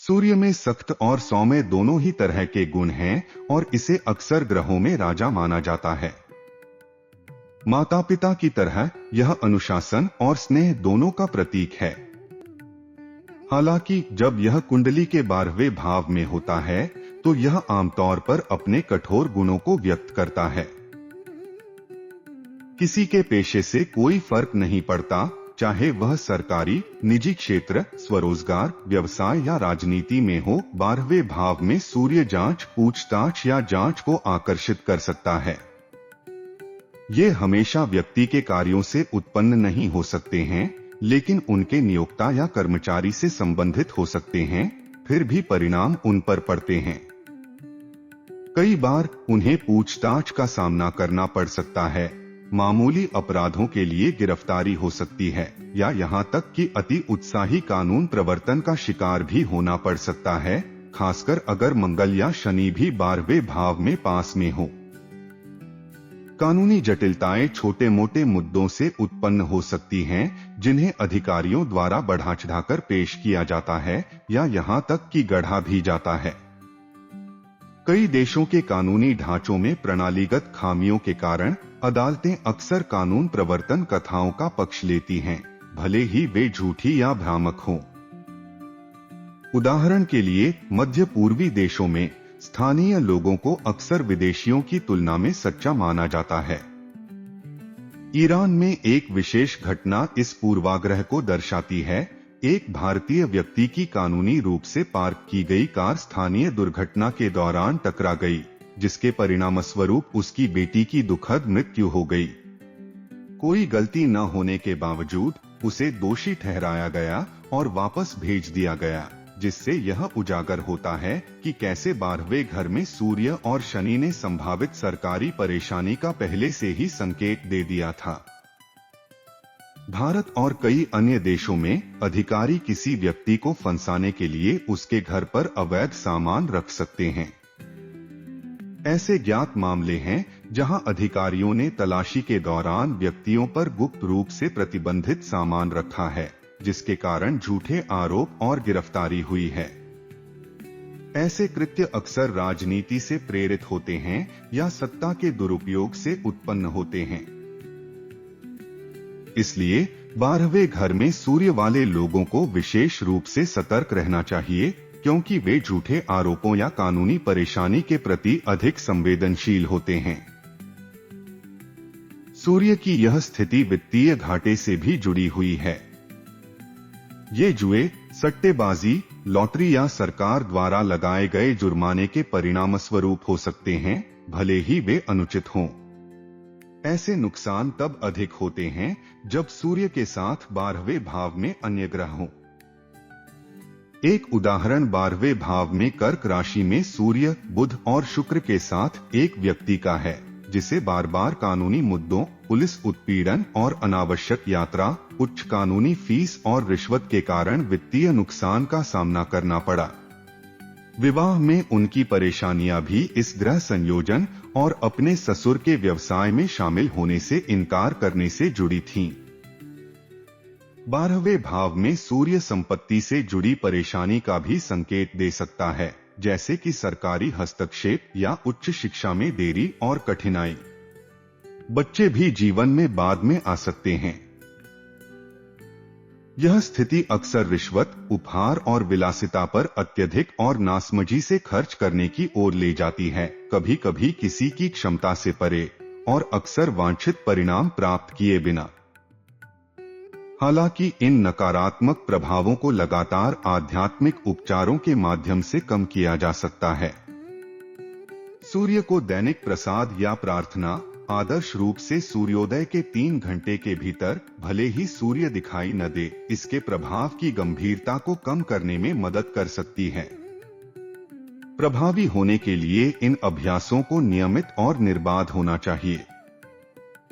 सूर्य में सख्त और सौम्य दोनों ही तरह के गुण हैं और इसे अक्सर ग्रहों में राजा माना जाता है। माता पिता की तरह यह अनुशासन और स्नेह दोनों का प्रतीक है। हालांकि जब यह कुंडली के 12वें भाव में होता है तो यह आमतौर पर अपने कठोर गुणों को व्यक्त करता है। किसी के पेशे से कोई फर्क नहीं पड़ता, चाहे वह सरकारी, निजी क्षेत्र, स्वरोजगार, व्यवसाय या राजनीति में हो। 12वें भाव में सूर्य जांच, पूछताछ या जांच को आकर्षित कर सकता है। ये हमेशा व्यक्ति के कार्यों से उत्पन्न नहीं हो सकते हैं, लेकिन उनके नियोक्ता या कर्मचारी से संबंधित हो सकते हैं, फिर भी परिणाम उन पर पड़ते हैं। कई बार उन्हें पूछताछ का सामना करना पड़ सकता है, मामूली अपराधों के लिए गिरफ्तारी हो सकती है या यहाँ तक कि अति उत्साही कानून प्रवर्तन का शिकार भी होना पड़ सकता है, खासकर अगर मंगल या शनि भी 12वें भाव में पास में हो। कानूनी जटिलताएं छोटे मोटे मुद्दों से उत्पन्न हो सकती हैं, जिन्हें अधिकारियों द्वारा बढ़ा चढ़ाकर पेश किया जाता है या यहाँ तक कि गढ़ा भी जाता है। कई देशों के कानूनी ढांचों में प्रणालीगत खामियों के कारण अदालतें अक्सर कानून प्रवर्तन कथाओं का पक्ष लेती हैं, भले ही वे झूठी या भ्रामक हों। उदाहरण के लिए मध्य पूर्वी देशों में स्थानीय लोगों को अक्सर विदेशियों की तुलना में सच्चा माना जाता है। ईरान में एक विशेष घटना इस पूर्वाग्रह को दर्शाती है। एक भारतीय व्यक्ति की कानूनी रूप से पार्क की गई कार स्थानीय दुर्घटना के दौरान टकरा गई, जिसके परिणामस्वरूप उसकी बेटी की दुखद मृत्यु हो गई। कोई गलती न होने के बावजूद उसे दोषी ठहराया गया और वापस भेज दिया गया, जिससे यह उजागर होता है कि कैसे 12वें घर में सूर्य और शनि ने संभावित सरकारी परेशानी का पहले से ही संकेत दे दिया था। भारत और कई अन्य देशों में अधिकारी किसी व्यक्ति को फंसाने के लिए उसके घर पर अवैध सामान रख सकते हैं। ऐसे ज्ञात मामले हैं जहां अधिकारियों ने तलाशी के दौरान व्यक्तियों पर गुप्त रूप से प्रतिबंधित सामान रखा है, जिसके कारण झूठे आरोप और गिरफ्तारी हुई है। ऐसे कृत्य अक्सर राजनीति से प्रेरित होते हैं या सत्ता के दुरुपयोग से उत्पन्न होते हैं। इसलिए 12वें घर में सूर्य वाले लोगों को विशेष रूप से सतर्क रहना चाहिए, क्योंकि वे झूठे आरोपों या कानूनी परेशानी के प्रति अधिक संवेदनशील होते हैं। सूर्य की यह स्थिति वित्तीय घाटे से भी जुड़ी हुई है। ये जुए, सट्टेबाजी, लॉटरी या सरकार द्वारा लगाए गए जुर्माने के परिणामस्वरूप हो सकते हैं, भले ही वे अनुचित हों। ऐसे नुकसान तब अधिक होते हैं जब सूर्य के साथ 12वें भाव में अन्य ग्रह हों। एक उदाहरण 12वें भाव में कर्क राशि में सूर्य, बुध और शुक्र के साथ एक व्यक्ति का है, जिसे बार बार कानूनी मुद्दों, पुलिस उत्पीड़न और अनावश्यक यात्रा, उच्च कानूनी फीस और रिश्वत के कारण वित्तीय नुकसान का सामना करना पड़ा। विवाह में उनकी परेशानियां भी इस ग्रह संयोजन और अपने ससुर के व्यवसाय में शामिल होने से इनकार करने से जुड़ी थीं। 12वें भाव में सूर्य संपत्ति से जुड़ी परेशानी का भी संकेत दे सकता है, जैसे कि सरकारी हस्तक्षेप या उच्च शिक्षा में देरी और कठिनाई। बच्चे भी जीवन में बाद में आ सकते हैं। यह स्थिति अक्सर रिश्वत, उपहार और विलासिता पर अत्यधिक और नासमझी से खर्च करने की ओर ले जाती है, कभी कभी किसी की क्षमता से परे और अक्सर वांछित परिणाम प्राप्त किए बिना। हालांकि इन नकारात्मक प्रभावों को लगातार आध्यात्मिक उपचारों के माध्यम से कम किया जा सकता है। सूर्य को दैनिक प्रसाद या प्रार्थना, आदर्श रूप से सूर्योदय के 3 घंटे के भीतर, भले ही सूर्य दिखाई न दे, इसके प्रभाव की गंभीरता को कम करने में मदद कर सकती है। प्रभावी होने के लिए इन अभ्यासों को नियमित और निर्बाध होना चाहिए।